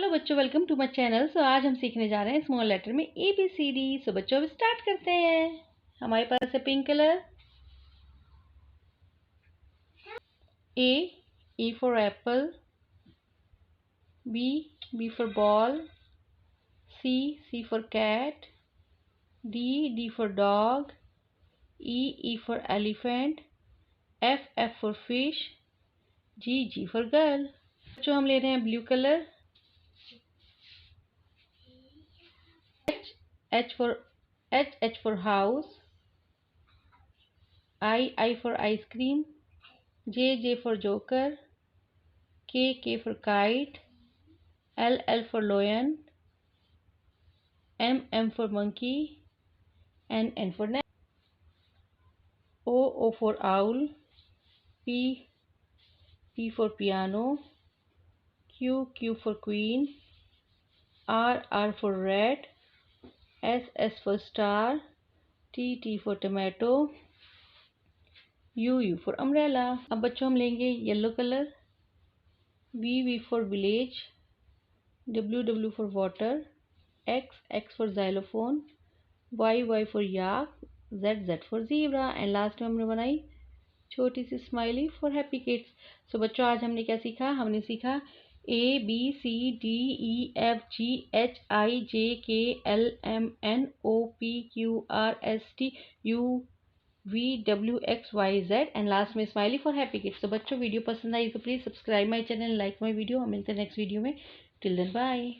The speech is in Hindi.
हेलो बच्चों, welcome to my channel. So आज हम सीखने जा रहे हैं स्मॉल लेटर में ABCD। सो बच्चों अब स्टार्ट करते हैं। हमारे पास है pink colour. A for apple, B for ball, C for cat, D for dog, E for elephant, F for fish, G for girl. बच्चों हम ले रहे हैं blue colour. H for house, I for ice cream, J for joker, K for kite, L for lion, M for monkey, N for net, O for owl, P for piano, Q for queen, R for red, S for star, T for tomato, U for umbrella। अब बच्चों हम लेंगे yellow colour. V for village, W for water, X for xylophone, Y for yak, Z for zebra। And last में हमने बनाई छोटी सी smiley for happy kids. So बच्चों आज हमने क्या सीखा? हमने सीखा ABCDEFGHIJKLMNOPQRSTUVWXYZ एंड लास्ट में स्माइली फॉर हैप्पी किड्स। तो बच्चों वीडियो पसंद आई तो please subscribe my channel, like my video. हम मिलते हैं नेक्स्ट वीडियो में। Till then bye.